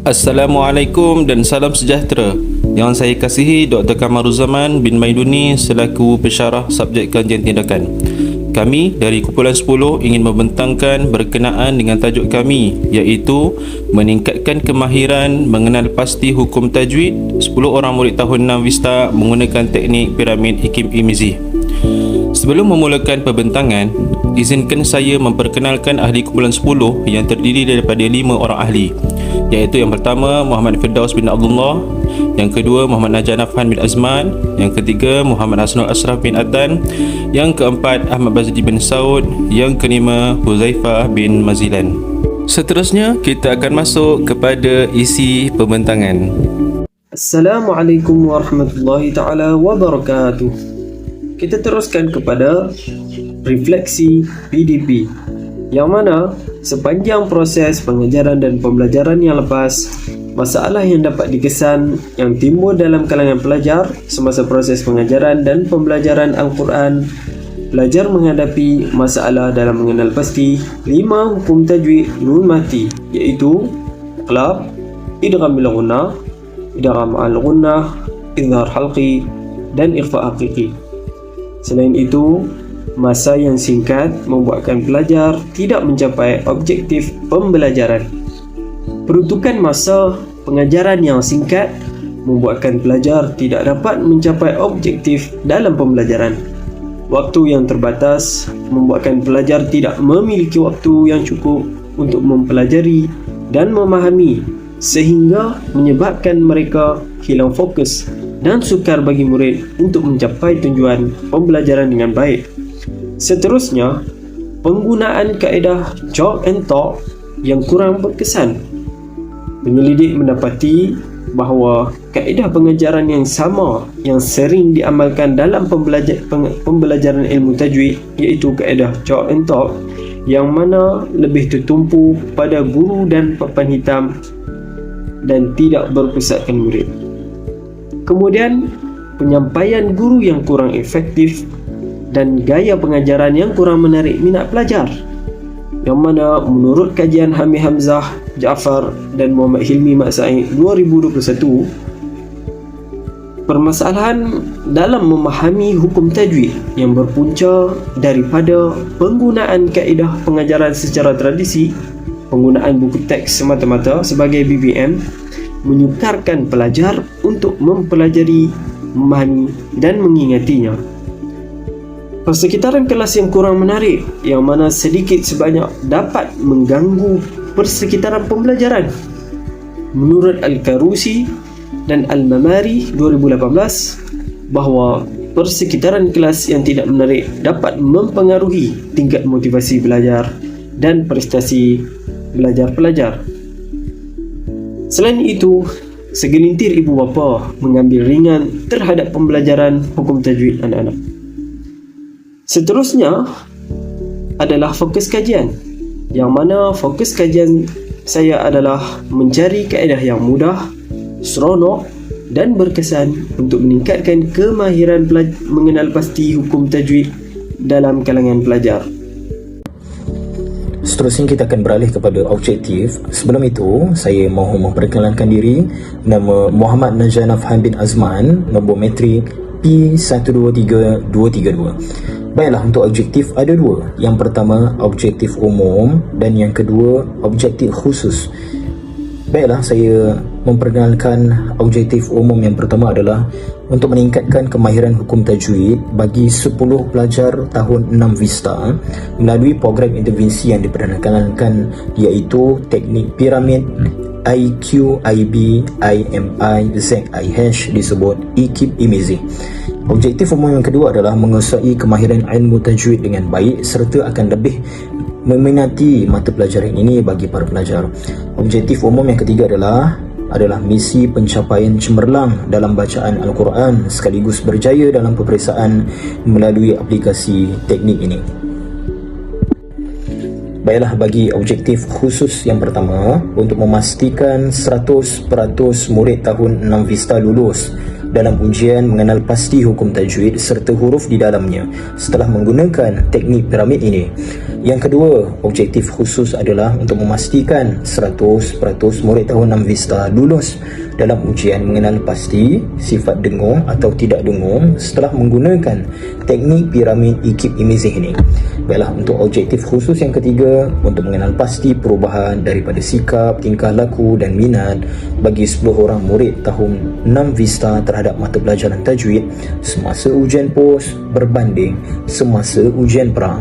Assalamualaikum dan salam sejahtera. Yang saya kasihi Dr. Kamaruzaman bin Maiduni selaku pensyarah subjek kajian tindakan. Kami dari Kumpulan 10 ingin membentangkan berkenaan dengan tajuk kami, iaitu meningkatkan kemahiran mengenal pasti hukum tajwid 10 orang murid tahun 6 Vista menggunakan teknik piramid Hakim Imizi. Sebelum memulakan pembentangan, izinkan saya memperkenalkan ahli kumpulan 10 yang terdiri daripada 5 orang ahli, iaitu yang pertama Muhammad Firdaus bin Abdullah, yang kedua Muhammad Najah Nafhan bin Azman, yang ketiga Muhammad Hasnul Ashraf bin Adnan, yang keempat Ahmad Bazdi bin Saud, yang kelima Huzaifah bin Mazilan. Seterusnya kita akan masuk kepada isi pembentangan. Assalamualaikum warahmatullahi taala wabarakatuh. Kita teruskan kepada refleksi PDP, yang mana sepanjang proses pengajaran dan pembelajaran yang lepas, masalah yang dapat dikesan yang timbul dalam kalangan pelajar semasa proses pengajaran dan pembelajaran Al-Quran. Pelajar menghadapi masalah dalam mengenal pasti 5 hukum tajwid nun mati, iaitu iqlab, idgham bil ghunnah, idgham al ghunnah, izhar halqi dan ikhfa haqiqi. Selain itu, masa yang singkat membuatkan pelajar tidak mencapai objektif pembelajaran. Peruntukan masa pengajaran yang singkat membuatkan pelajar tidak dapat mencapai objektif dalam pembelajaran. Waktu yang terbatas membuatkan pelajar tidak memiliki waktu yang cukup untuk mempelajari dan memahami, sehingga menyebabkan mereka hilang fokus dan sukar bagi murid untuk mencapai tujuan pembelajaran dengan baik. Seterusnya, penggunaan kaedah chalk and talk yang kurang berkesan. Penyelidik mendapati bahawa kaedah pengajaran yang sama yang sering diamalkan dalam pembelajaran ilmu tajwid, iaitu kaedah chalk and talk, yang mana lebih tertumpu pada guru dan papan hitam dan tidak berpusatkan murid. Kemudian, penyampaian guru yang kurang efektif dan gaya pengajaran yang kurang menarik minat pelajar, yang mana menurut kajian Hamid Hamzah, Jaafar dan Muhammad Hilmi Mat Said 2021, permasalahan dalam memahami hukum tajwid yang berpunca daripada penggunaan kaedah pengajaran secara tradisi, penggunaan buku teks semata-mata sebagai BBM, menyukarkan pelajar untuk mempelajari, memahami dan mengingatinya. Persekitaran kelas yang kurang menarik, yang mana sedikit sebanyak dapat mengganggu persekitaran pembelajaran. Menurut Al-Karusi dan Al-Mamari 2018, bahawa persekitaran kelas yang tidak menarik dapat mempengaruhi tingkat motivasi belajar dan prestasi belajar pelajar. Selain itu, segelintir ibu bapa mengambil ringan terhadap pembelajaran hukum tajwid anak-anak. Seterusnya adalah fokus kajian, yang mana fokus kajian saya adalah mencari kaedah yang mudah, seronok dan berkesan untuk meningkatkan kemahiran mengenal pasti hukum tajwid dalam kalangan pelajar. Seterusnya kita akan beralih kepada objektif. Sebelum itu, saya mahu memperkenalkan diri. Nama Muhammad Najah Nafhan bin Azman, nombor metrik P123232. Baiklah, untuk objektif ada 2. Yang pertama, objektif umum, dan yang kedua, objektif khusus. Baiklah, saya memperkenalkan objektif umum. Yang pertama adalah untuk meningkatkan kemahiran hukum tajwid bagi 10 pelajar tahun 6 Vista melalui program intervensi yang diperkenalkan, iaitu teknik piramid IQ, IB, IMI, ZIH, disebut Hakim Imizi. Objektif umum yang kedua adalah menguasai kemahiran ilmu tajwid dengan baik serta akan lebih meminati mata pelajaran ini bagi para pelajar. Objektif umum yang ketiga adalah misi pencapaian cemerlang dalam bacaan Al-Quran sekaligus berjaya dalam peperiksaan melalui aplikasi teknik ini. Baiklah, bagi objektif khusus yang pertama, untuk memastikan 100% murid tahun 6 Vista lulus dalam ujian mengenal pasti hukum tajwid serta huruf di dalamnya setelah menggunakan teknik piramid ini. Yang kedua, objektif khusus adalah untuk memastikan 100% murid tahun 6 Vista lulus dalam ujian mengenal pasti sifat dengung atau tidak dengung setelah menggunakan teknik piramid EKIP imaging ini. Baiklah, untuk objektif khusus yang ketiga, untuk mengenal pasti perubahan daripada sikap, tingkah laku dan minat bagi 10 orang murid tahun 6 Vista terhadap mata pelajaran tajwid semasa ujian pos berbanding semasa ujian pra.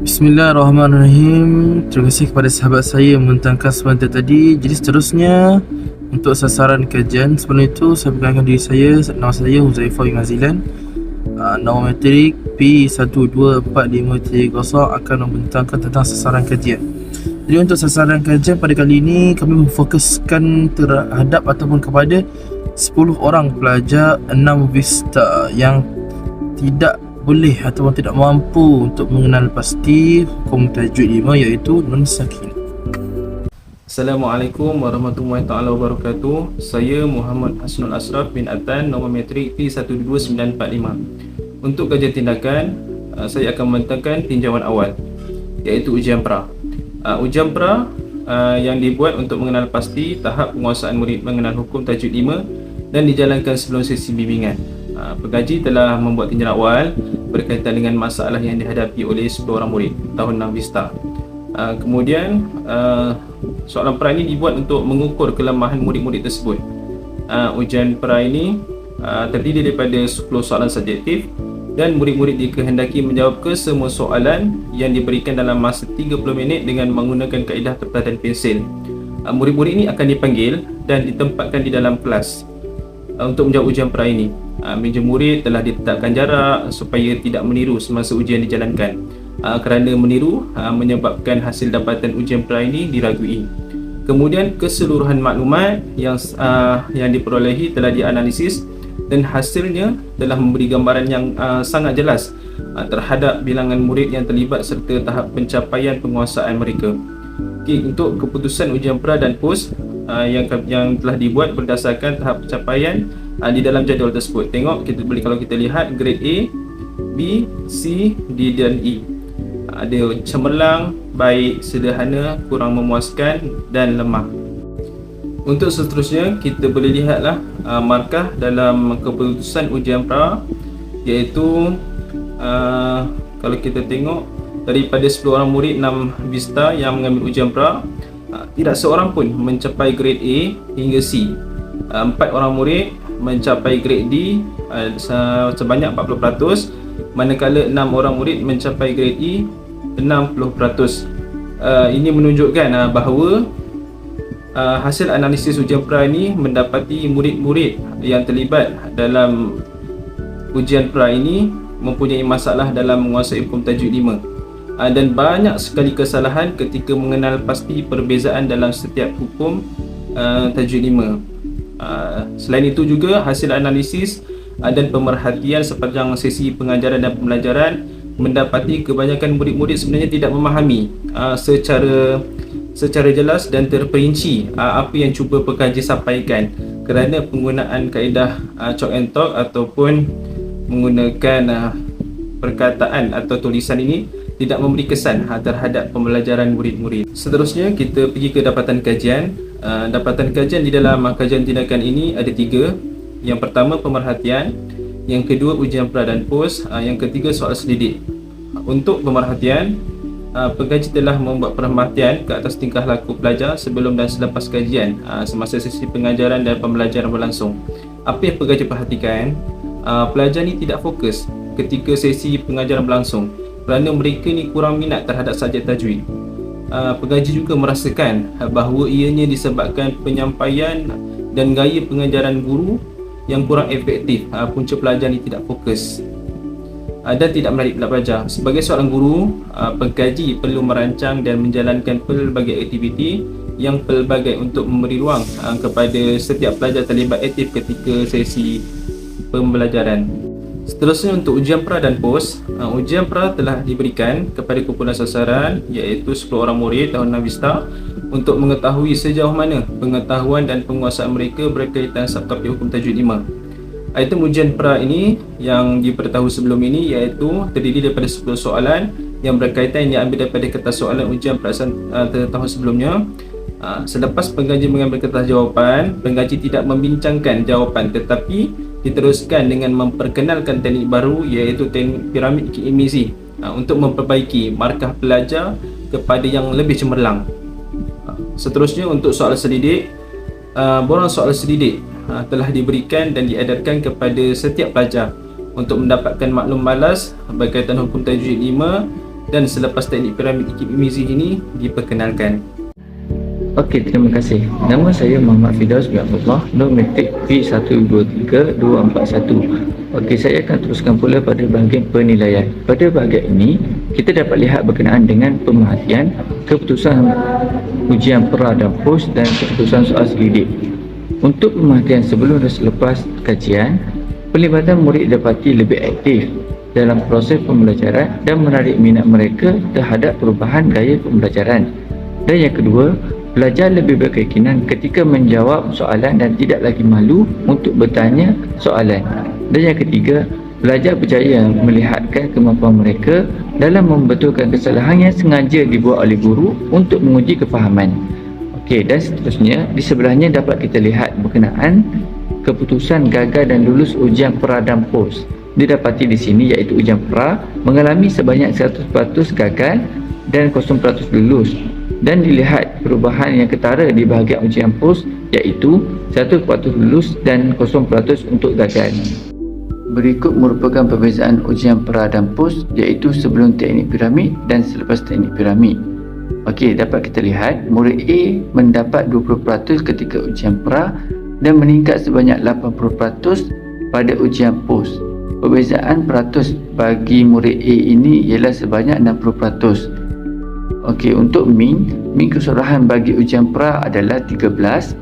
Bismillahirrahmanirrahim. Terima kasih kepada sahabat saya yang mentangkan sebentar tadi. Jadi seterusnya, untuk sasaran kajian sebelum itu saya perkenalkan diri saya. Nama saya Huzaifah bin Azilan. Nama matrik P1245330 akan membentangkan tentang sasaran kajian. Jadi untuk sasaran kajian pada kali ini, kami memfokuskan terhadap ataupun kepada 10 orang pelajar 6 Vista yang tidak boleh ataupun tidak mampu untuk mengenal pasti hukum tajwid 5, iaitu nun sakin. Assalamualaikum warahmatullahi taala wabarakatuh. Saya Muhammad Hasnul Asraf bin Atan, nombor matrik P12945. Untuk kajian tindakan, saya akan membentangkan tinjauan awal, iaitu ujian pra. Ujian pra yang dibuat untuk mengenal pasti tahap penguasaan murid mengenal hukum tajwid 5 dan dijalankan sebelum sesi bimbingan. Pengaji telah membuat tinjauan awal berkaitan dengan masalah yang dihadapi oleh 10 orang murid tahun 6 Vista. Kemudian soalan pra ini dibuat untuk mengukur kelemahan murid-murid tersebut. Ujian pra ini terdiri daripada 10 soalan subjektif dan murid-murid dikehendaki menjawab kesemua soalan yang diberikan dalam masa 30 minit dengan menggunakan kaedah kertas dan pensil. Murid-murid ini akan dipanggil dan ditempatkan di dalam kelas untuk menjawab ujian pra ini. Meja murid telah ditetapkan jarak supaya tidak meniru semasa ujian dijalankan. Kerana meniru menyebabkan hasil dapatan ujian pra ini diragui. Kemudian keseluruhan maklumat yang diperolehi telah dianalisis dan hasilnya telah memberi gambaran yang sangat jelas terhadap bilangan murid yang terlibat serta tahap pencapaian penguasaan mereka. Untuk keputusan ujian pra dan pos yang telah dibuat berdasarkan tahap pencapaian di dalam jadual tersebut. Tengok, kalau kita lihat grade A, B, C, D dan E. Ada cemerlang, baik, sederhana, kurang memuaskan dan lemah. Untuk seterusnya, kita boleh lihatlah markah dalam keputusan ujian pra, iaitu kalau kita tengok daripada 10 orang murid 6 Vista yang mengambil ujian pra, tidak seorang pun mencapai grade A hingga C. 4 orang murid mencapai grade D sebanyak 40%, manakala 6 orang murid mencapai grade E 60%. Ini menunjukkan bahawa hasil analisis ujian pra ini mendapati murid-murid yang terlibat dalam ujian pra ini mempunyai masalah dalam menguasai hukum tajwid 5 dan banyak sekali kesalahan ketika mengenal pasti perbezaan dalam setiap hukum tajwid 5. Selain itu juga hasil analisis dan pemerhatian sepanjang sesi pengajaran dan pembelajaran mendapati kebanyakan murid-murid sebenarnya tidak memahami secara jelas dan terperinci apa yang cuba pekaji sampaikan, kerana penggunaan kaedah chalk and talk ataupun menggunakan perkataan atau tulisan ini tidak memberi kesan terhadap pembelajaran murid-murid. Seterusnya kita pergi ke dapatan kajian. Dapatan kajian di dalam kajian tindakan ini ada 3. Yang pertama, pemerhatian. Yang kedua, ujian pra dan pos. Yang ketiga, soal selidik. Untuk pemerhatian, pengkaji telah membuat perhatian ke atas tingkah laku pelajar sebelum dan selepas kajian semasa sesi pengajaran dan pembelajaran berlangsung. Apa yang pengkaji perhatikan? Pelajar ni tidak fokus ketika sesi pengajaran berlangsung kerana mereka ni kurang minat terhadap subjek tajwid. Pengkaji juga merasakan bahawa ianya disebabkan penyampaian dan gaya pengajaran guru yang kurang efektif. Punca pelajar ni tidak fokus dan tidak menarik pelajar. Sebagai seorang guru, pengkaji perlu merancang dan menjalankan pelbagai aktiviti yang pelbagai untuk memberi ruang kepada setiap pelajar terlibat aktif ketika sesi pembelajaran. Seterusnya, untuk ujian pra dan pos. Ujian pra telah diberikan kepada kumpulan sasaran iaitu 10 orang murid tahun 6 Vista. untuk mengetahui sejauh mana pengetahuan dan penguasaan mereka berkaitan subtopik hukum tajwid 5. Item ujian pra ini yang diberitahu sebelum ini iaitu terdiri daripada 10 soalan yang berkaitan yang diambil daripada kertas soalan ujian perasaan tahun sebelumnya. Selepas pengkaji mengambil kertas jawapan, pengkaji tidak membincangkan jawapan tetapi diteruskan dengan memperkenalkan teknik baru iaitu teknik piramid Kimizi untuk memperbaiki markah pelajar kepada yang lebih cemerlang. Seterusnya untuk soalan selidik, borang soalan selidik telah diberikan dan diedarkan kepada setiap pelajar untuk mendapatkan maklum balas berkaitan hukum tajwid 5 dan selepas teknik piramid Kimizi ini diperkenalkan. Okey, terima kasih. Nama saya Muhammad Firdaus bin Abdullah, Nur Metrik P123241. Okey, saya akan teruskan pula pada bahagian penilaian. Pada bahagian ini, kita dapat lihat berkenaan dengan pemerhatian, keputusan ujian pra dan pos dan keputusan soal selidik. Untuk pemerhatian sebelum dan selepas kajian, pelibatan murid dapati lebih aktif dalam proses pembelajaran dan menarik minat mereka terhadap perubahan gaya pembelajaran. Dan yang kedua, pelajar lebih berkeyakinan ketika menjawab soalan dan tidak lagi malu untuk bertanya soalan. Dan yang ketiga, pelajar berjaya melihatkan kemampuan mereka dalam membetulkan kesalahan yang sengaja dibuat oleh guru untuk menguji kefahaman. Okey, dan seterusnya di sebelahnya dapat kita lihat berkenaan keputusan gagal dan lulus ujian pra dan pos. Didapati di sini iaitu ujian pra mengalami sebanyak 100% gagal dan 0% lulus. Dan dilihat perubahan yang ketara di bahagian ujian pos iaitu 100% lulus dan 0% untuk gagal. Berikut merupakan perbezaan ujian pra dan pos iaitu sebelum teknik piramid dan selepas teknik piramid. Okey, dapat kita lihat murid A mendapat 20% ketika ujian pra dan meningkat sebanyak 80% pada ujian pos. Perbezaan peratus bagi murid A ini ialah sebanyak 60%. Okey, untuk min keseluruhan bagi ujian pra adalah 13%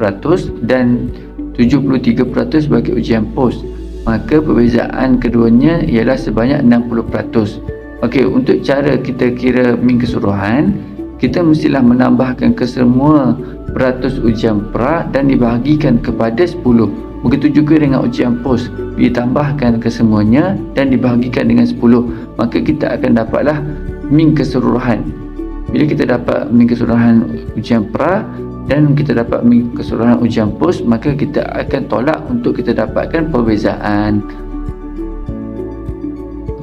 dan 73% bagi ujian pos. Maka perbezaan keduanya ialah sebanyak 60%. Okey, untuk cara kita kira min keseluruhan, kita mestilah menambahkan kesemua peratus ujian pra dan dibahagikan kepada 10. Begitu juga dengan ujian pos, ditambahkan kesemuanya dan dibahagikan dengan 10. Maka kita akan dapatlah min keseluruhan. Bila kita dapat min keseluruhan ujian pra dan kita dapat min keseluruhan ujian pos, maka kita akan tolak untuk kita dapatkan perbezaan.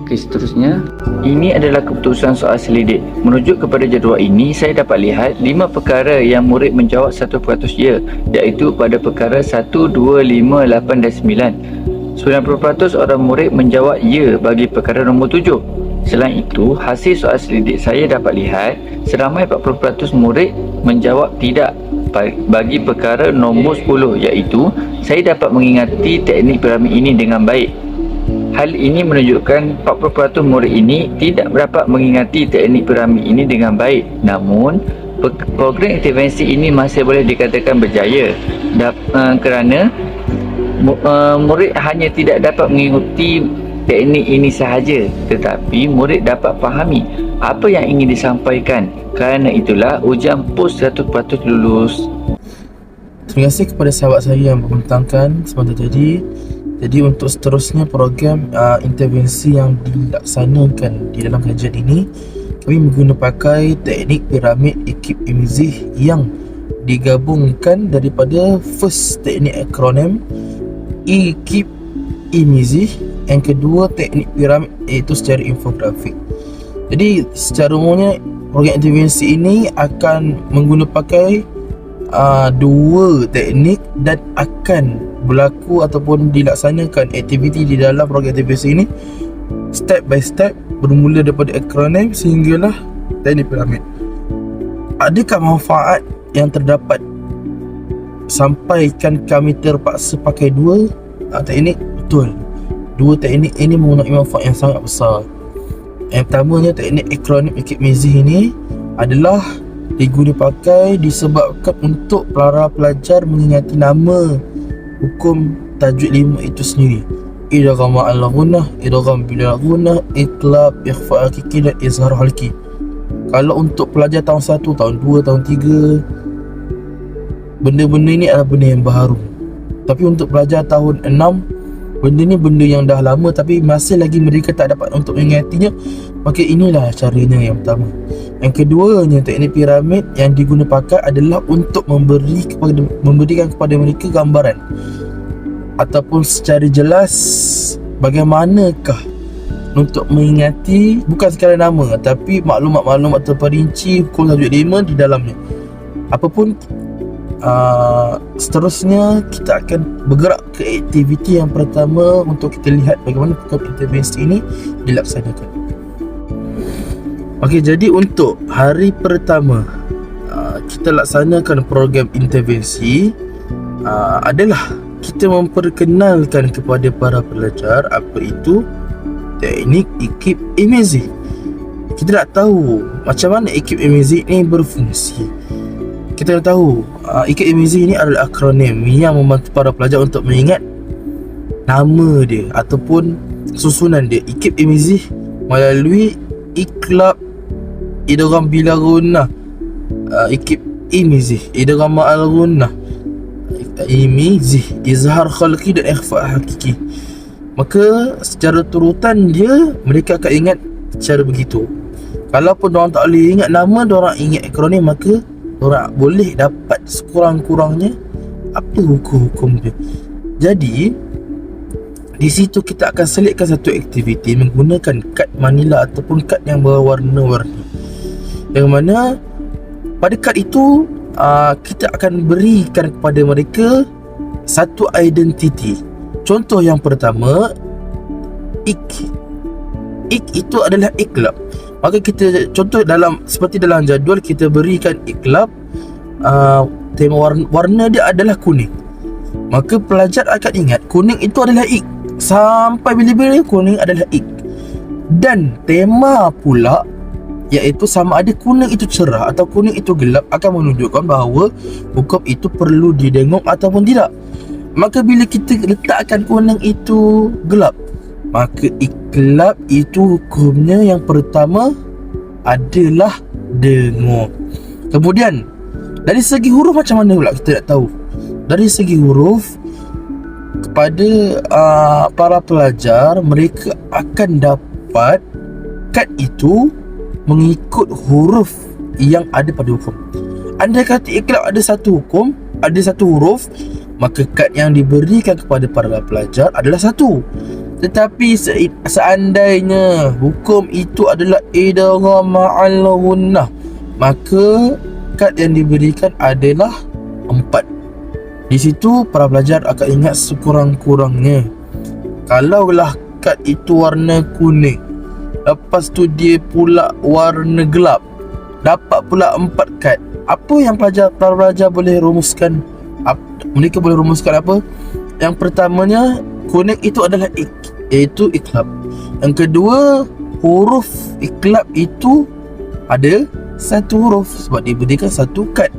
Okey, seterusnya, ini adalah keputusan soal selidik. Merujuk kepada jadual ini, saya dapat lihat 5 perkara yang murid menjawab 100% ya, iaitu pada perkara 1, 2, 5, 8 dan 9. 90% orang murid menjawab ya bagi perkara nombor 7. Selain itu, hasil soal selidik saya dapat lihat seramai 40% murid menjawab tidak bagi perkara nombor 10 iaitu saya dapat mengingati teknik piramid ini dengan baik. Hal ini menunjukkan 40% murid ini tidak dapat mengingati teknik piramid ini dengan baik. Namun, program intervensi ini masih boleh dikatakan berjaya kerana murid hanya tidak dapat mengikuti teknik ini sahaja, tetapi murid dapat fahami apa yang ingin disampaikan. Kerana itulah ujian pos 100% lulus. Terima kasih kepada sahabat saya yang membentangkan sebentar tadi. Jadi untuk seterusnya program intervensi yang dilaksanakan di dalam kajian ini, kami menggunakan teknik piramid Kimizi yang digabungkan daripada first teknik akronim Kimizi, yang kedua teknik piramid iaitu secara infografik. Jadi secara umumnya program intervensi ini akan menggunakan dua teknik dan akan berlaku ataupun dilaksanakan aktiviti di dalam program intervensi ini step by step, bermula daripada akronim sehinggalah teknik piramid. Adakah manfaat yang terdapat sampaikan kami terpaksa pakai dua teknik? Betul, dua teknik ini menggunakan manfaat yang sangat besar. Yang pertamanya, teknik akronim Kimizi ini adalah digunakan disebabkan untuk para pelajar mengingati nama hukum tajwid 5 itu sendiri. Idgham al-ghunnah, idgham bil-ghunnah, iqlab, ikhfa hakiki dan izhar halki. Kalau untuk pelajar tahun 1, tahun 2, tahun 3 benda-benda ini adalah benda yang baru. Tapi untuk pelajar tahun 6, benda ni benda yang dah lama tapi masih lagi mereka tak dapat untuk mengingatinya. Maka inilah caranya yang pertama. Yang keduanya, teknik piramid yang diguna pakai adalah untuk memberikan kepada mereka gambaran ataupun secara jelas bagaimanakah untuk mengingati bukan sekadar nama tapi maklumat-maklumat terperinci hukum subjek 5 di dalamnya. Apapun seterusnya kita akan bergerak ke aktiviti yang pertama untuk kita lihat bagaimana program intervensi ini dilaksanakan. Okey, jadi untuk hari pertama kita laksanakan program intervensi adalah kita memperkenalkan kepada para pelajar apa itu teknik ikip imaging. Kita nak tahu macam mana ikip imaging ini berfungsi. Kita nak tahu ikip imaging ini adalah akronim yang membantu para pelajar untuk mengingat nama dia ataupun susunan dia. Ikip imaging melalui iklab idgham bila gunnah, ikip imaging idgham ma'al gunnah, imaging izhar khalqi dan ikhfa hakiki. Maka secara turutan dia mereka akan ingat cara begitu. Kalaupun diorang tak boleh ingat nama, diorang ingat akronim, maka diorang boleh dapat sekurang-kurangnya apa hukum-hukum dia. Jadi di situ kita akan selitkan satu aktiviti menggunakan kad manila ataupun kad yang berwarna-warni, yang mana pada kad itu kita akan berikan kepada mereka satu identiti. Contoh yang pertama, ik itu adalah iklab. Maka kita contoh seperti dalam jadual kita berikan iklab, tema warna dia adalah kuning. Maka pelajar akan ingat kuning itu adalah ik. Sampai bila-bila kuning adalah ik. Dan tema pula iaitu sama ada kuning itu cerah atau kuning itu gelap akan menunjukkan bahawa hukum itu perlu didengung ataupun tidak. Maka bila kita letakkan kuning itu gelap, maka iklab itu hukumnya yang pertama adalah dengung. Kemudian dari segi huruf macam mana pula kita nak tahu? Dari segi huruf, kepada para pelajar, mereka akan dapat kad itu mengikut huruf yang ada pada hukum. Andai kata iklab ada satu hukum, ada satu huruf, maka kad yang diberikan kepada para pelajar adalah satu. Tetapi seandainya hukum itu adalah idgham ma'al gunnah, maka kad yang diberikan adalah 4. Di situ para pelajar akan ingat sekurang-kurangnya. Kalaulah kad itu warna kuning, lepas tu dia pula warna gelap, dapat pula 4 kad. Apa yang para pelajar boleh rumuskan? Mereka boleh rumuskan apa? Yang pertamanya, kuning itu adalah ik, iaitu iklab. Yang kedua, huruf iklab itu ada satu huruf sebab diberikan satu kad.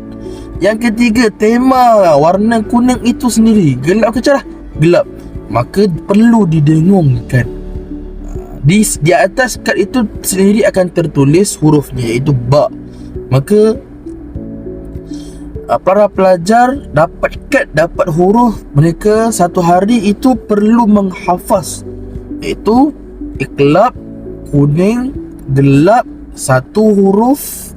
Yang ketiga, tema warna kuning itu sendiri gelap ke cerah? Gelap. Maka perlu didengungkan. Di atas kad itu sendiri akan tertulis hurufnya iaitu ba. Maka para pelajar dapat kad, dapat huruf, mereka satu hari itu perlu menghafaz, iaitu iklab, kuning, gelap, satu huruf.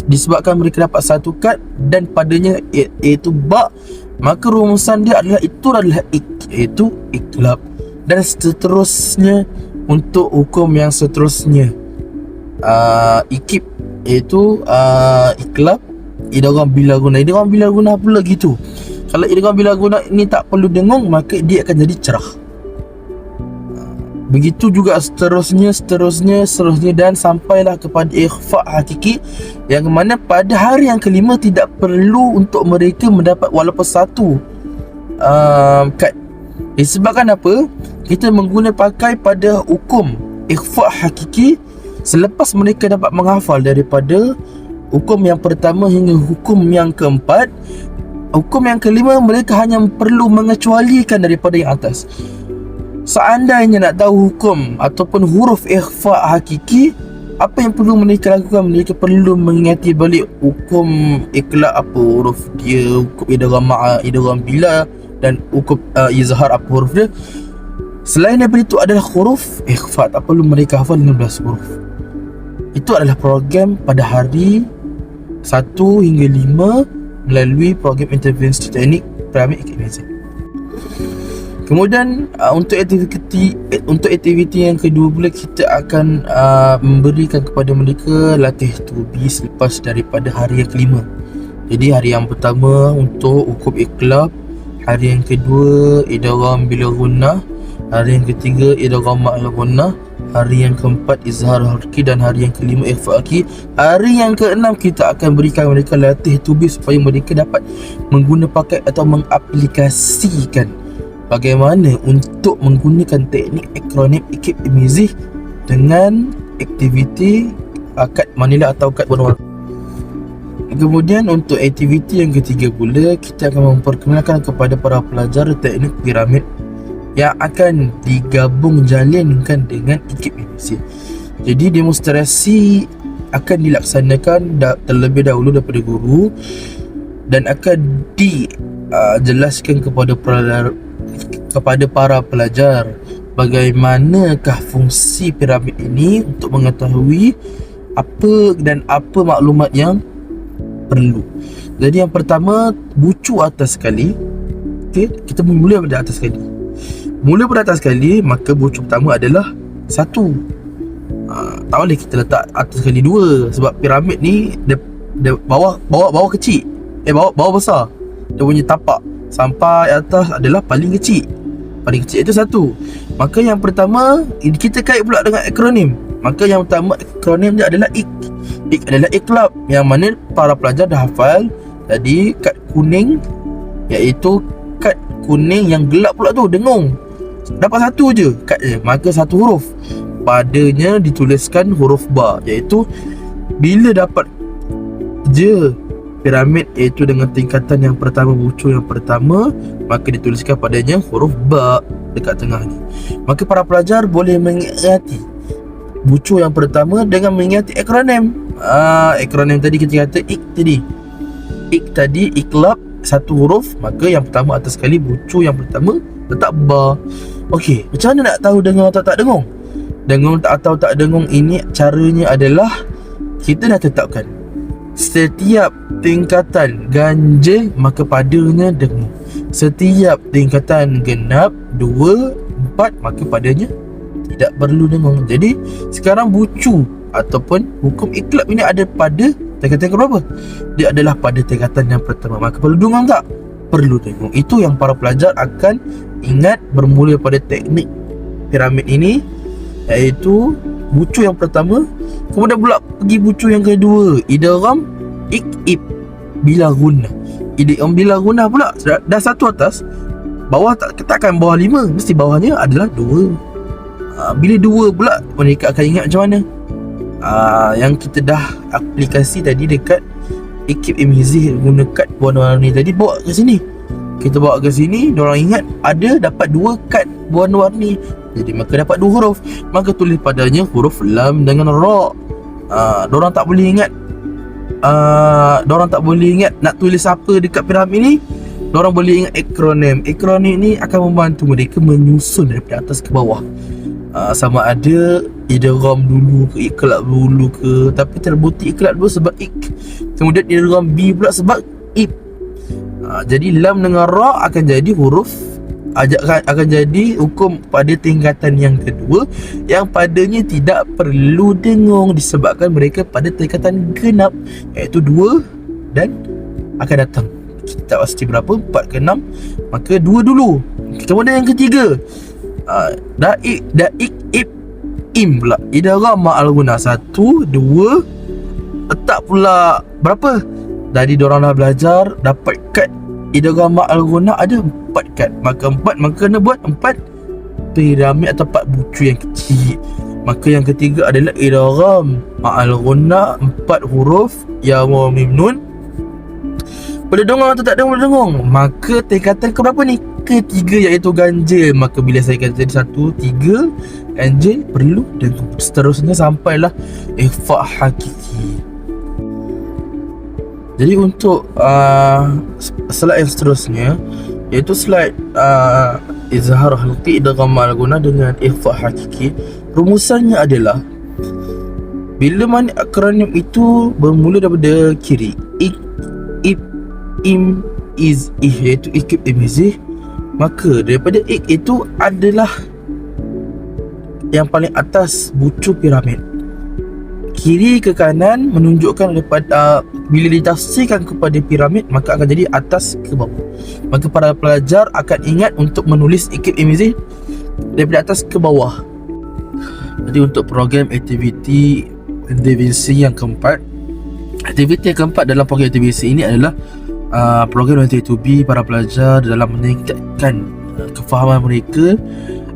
Disebabkan mereka dapat satu kad dan padanya iaitu ba, maka rumusan dia adalah ik, iaitu iklab. Dan seterusnya untuk hukum yang seterusnya, ikip iaitu iklab, idgham bila guna. Idgham bila guna pula gitu. Kalau idgham bila guna ini tak perlu dengung, maka dia akan jadi cerah. Begitu juga seterusnya dan sampailah kepada ikhfa hakiki, yang mana pada hari yang kelima tidak perlu untuk mereka mendapat walaupun satu kad. Disebabkan apa? Kita menggunakan pakai pada hukum ikhfa hakiki selepas mereka dapat menghafal daripada hukum yang pertama hingga hukum yang keempat. Hukum yang kelima mereka hanya perlu mengecualikan daripada yang atas. Seandainya nak tahu hukum ataupun huruf ikhfa hakiki, apa yang perlu mereka lakukan? Mereka perlu mengingati balik hukum iqlab apa huruf dia, hukum idgham ma'a idgham bila, dan hukum izhar apa huruf dia. Selain daripada itu adalah huruf ikhfa. Tak perlu mereka hafal 15 huruf. Itu adalah program pada hari 1 hingga 5 melalui program intervensi teknik piramid IKMZ. Kemudian untuk aktiviti yang kedua pula, kita akan memberikan kepada mereka latih tubi selepas daripada hari yang kelima. Jadi hari yang pertama untuk hukum iqlab, hari yang kedua idgham bila gunnah, hari yang ketiga idgham ma'al gunnah, hari yang keempat izhar harki, dan hari yang kelima ikhfa harki. Hari yang keenam kita akan berikan mereka latih tubi supaya mereka dapat pakai atau mengaplikasikan bagaimana untuk menggunakan teknik akronim IKMZ dengan aktiviti kad manila atau kad berwarna. Kemudian untuk aktiviti yang ketiga pula, kita akan memperkenalkan kepada para pelajar teknik piramid yang akan digabung jalinkan dengan IKMZ. Jadi demonstrasi akan dilaksanakan terlebih dahulu daripada guru dan akan dijelaskan kepada para pelajar bagaimanakah fungsi piramid ini untuk mengetahui apa maklumat yang perlu. Jadi yang pertama, bucu atas sekali. Okay, kita mula pada atas sekali. Mula pada atas sekali, maka bucu pertama adalah 1. Tak boleh kita letak atas sekali 2, sebab piramid ni dia bawah kecil, bawah besar. Dia punya tapak sampai atas adalah paling kecil. Paling kecil itu 1. Maka yang pertama, kita kait pula dengan akronim. Maka yang pertama akronim dia adalah IK. IK adalah iqlab, yang mana para pelajar dah hafal tadi kad kuning, iaitu kad kuning yang gelap pula tu, dengung. Dapat 1 je kad je, maka 1 huruf. Padanya dituliskan huruf ba, iaitu bila dapat je piramid iaitu dengan tingkatan yang pertama, bucu yang pertama, maka dituliskan padanya huruf ba dekat tengah ni. Maka para pelajar boleh mengingati bucu yang pertama dengan mengingati akronim. Akronim tadi kita kata IK tadi. IK tadi iqlab 1 huruf, maka yang pertama atas sekali bucu yang pertama letak ba. Okey, macam mana nak tahu dengung atau tak dengung? Dengung atau tak dengung ini caranya adalah kita dah tetapkan setiap tingkatan ganjil maka padanya dengung. Setiap tingkatan genap 2, 4 maka padanya tidak perlu dengung. Jadi sekarang bucu ataupun hukum iqlab ini ada pada tingkatan ke berapa? Dia adalah pada tingkatan yang pertama. Maka perlu dengung tak? Perlu dengung. Itu yang para pelajar akan ingat bermula pada teknik piramid ini, iaitu bucu yang pertama. Kemudian pula pergi bucu yang kedua, idgham ik-ib bila gunnah. Idgham bila gunnah pula dah 1 atas, bawah takkan bawah 5, mesti bawahnya adalah 2. Bila 2 pula mereka akan ingat macam mana? Yang kita dah aplikasi tadi dekat IKMZ guna kad warna-warni tadi, bawa ke sini. Kita bawa ke sini, diorang ingat ada dapat 2 kad warna-warni. Jadi maka dapat 2 huruf, maka tulis padanya huruf lam dengan ra. Diorang tak boleh ingat nak tulis apa dekat piramid ni. Diorang boleh ingat akronim. Akronim ni akan membantu mereka menyusun daripada atas ke bawah. Sama ada idgham dulu ke iqlab dulu ke, tapi terbukti iqlab dulu sebab ik. Kemudian idgham b pula sebab ib. Jadi lam dengan ra akan jadi huruf, akan jadi hukum pada tingkatan yang kedua, yang padanya tidak perlu dengung disebabkan mereka pada tingkatan genap, iaitu 2 dan akan datang. Kita tak pasti berapa, 4 ke 6, maka 2 dulu. Kemudian yang ketiga, daik ib im pula, idgham ma'al gunnah 1, 2, letak pula berapa? Dari diorang dah belajar dapat kad idgham ma'al gunnah ada 4 kad, maka kena buat 4 piramid atau 4 bucu yang kecil. Maka yang ketiga adalah idgham ma'al gunnah 4 huruf ya wa mim nun. Boleh dengung atau tak dengung? Boleh dengung. Maka tingkatan ke berapa ni? Ketiga, iaitu ganjil. Maka bila saya kata tadi 1, 3, Angel perlu, dan seterusnya sampailah ikhfa hakiki. Jadi untuk slide yang seterusnya, iaitu slide izhar halqi idgham al-guna dengan ikhfa hakiki, rumusannya adalah bila mana akronim itu bermula daripada kiri, ik, ib, im, iz, ih, iaitu ikib, im, izih, maka daripada ik itu adalah yang paling atas bucu piramid. Kiri ke kanan menunjukkan daripada bila ditafsirkan kepada piramid, maka akan jadi atas ke bawah. Maka para pelajar akan ingat untuk menulis ikib imizih daripada atas ke bawah. Jadi untuk program aktiviti intervensi yang keempat, aktiviti yang keempat dalam program intervensi ini adalah program NT2B para pelajar dalam meningkatkan kefahaman mereka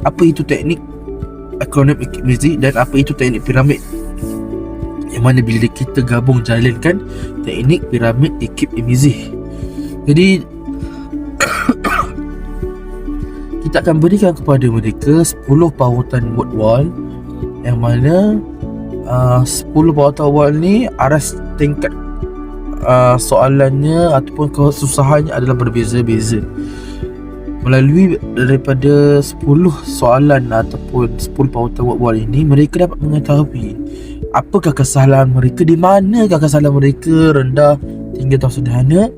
apa itu teknik akronim ikib imizih dan apa itu teknik piramid, yang mana bila kita gabung jalankan teknik piramid ikib imizih. Jadi kita akan berikan kepada mereka 10 pautan word wall, yang mana 10 pautan wall ni aras tingkat soalannya ataupun kesusahannya adalah berbeza-beza. Melalui daripada 10 soalan ataupun 10 pautan word wall ini, mereka dapat mengetahui apakah kesalahan mereka, di manakah kesalahan mereka, rendah, tinggi atau sederhana,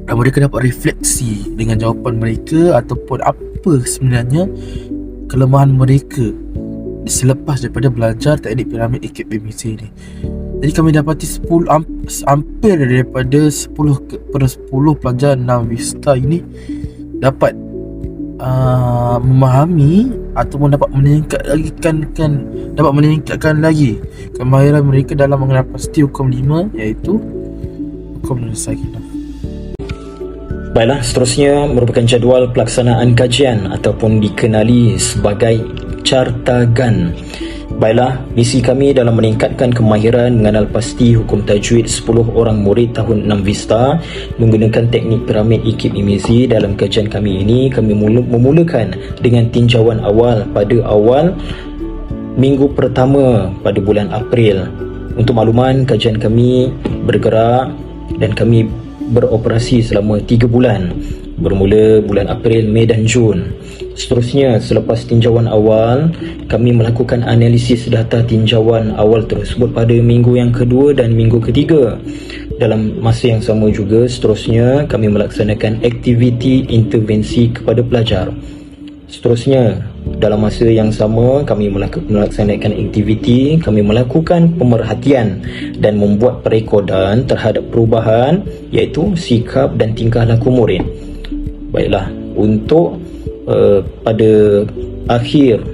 dan mereka dapat refleksi dengan jawapan mereka ataupun apa sebenarnya kelemahan mereka selepas daripada belajar teknik piramid ikib imizih ni. Jadi kami dapati hampir daripada 10 pelajar 6 Vista ini dapat memahami ataupun dapat meningkatkan lagi kemahiran mereka dalam mengenal pasti hukum 5, iaitu hukum dan sakinah. Baiklah, seterusnya merupakan jadual pelaksanaan kajian ataupun dikenali sebagai cartagan. Baiklah, misi kami dalam meningkatkan kemahiran mengenal pasti hukum tajwid 10 orang murid tahun 6 Vista menggunakan teknik piramid ikib imizih. Dalam kajian kami ini, kami memulakan dengan tinjauan awal pada awal minggu pertama pada bulan April. Untuk makluman, kajian kami bergerak dan kami beroperasi selama 3 bulan, bermula bulan April, Mei dan Jun. Seterusnya, selepas tinjauan awal, kami melakukan analisis data tinjauan awal tersebut pada minggu yang kedua dan minggu ketiga. Dalam masa yang sama juga, seterusnya kami melaksanakan aktiviti intervensi kepada pelajar. Seterusnya, dalam masa yang sama kami melaksanakan aktiviti, kami melakukan pemerhatian dan membuat perekodan terhadap perubahan, iaitu sikap dan tingkah laku murid. Baiklah, untuk pada akhir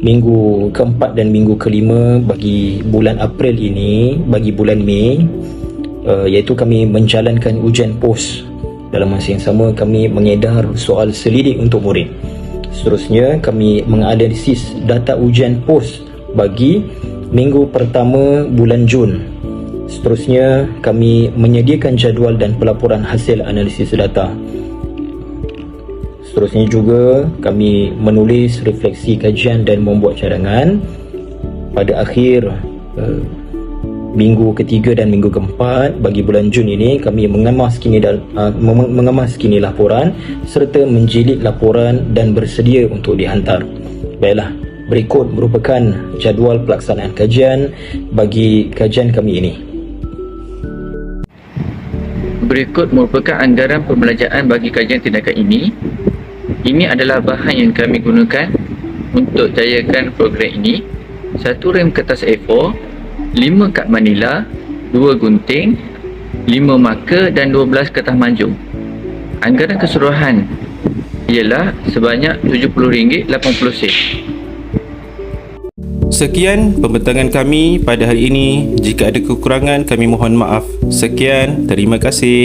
minggu keempat dan minggu kelima bagi bulan April ini, bagi bulan Mei, iaitu kami menjalankan ujian pos. Dalam masa yang sama kami mengedar soal selidik untuk murid. Seterusnya kami menganalisis data ujian pos bagi minggu pertama bulan Jun. Seterusnya kami menyediakan jadual dan pelaporan hasil analisis data. Seterusnya juga kami menulis refleksi kajian dan membuat cadangan. Pada akhir minggu ketiga dan minggu keempat bagi bulan Jun ini, kami mengemas kini laporan serta menjilid laporan dan bersedia untuk dihantar. Baiklah, berikut merupakan jadual pelaksanaan kajian bagi kajian kami ini. Berikut merupakan anggaran pembelajaran bagi kajian tindakan ini. Ini adalah bahan yang kami gunakan untuk jayakan program ini. 1 rem kertas A4, 5 kad manila, 2 gunting, 5 marker dan 12 kertas manjung. Anggaran keseluruhan ialah sebanyak RM70.80. Sekian pembentangan kami pada hari ini. Jika ada kekurangan, kami mohon maaf. Sekian, terima kasih.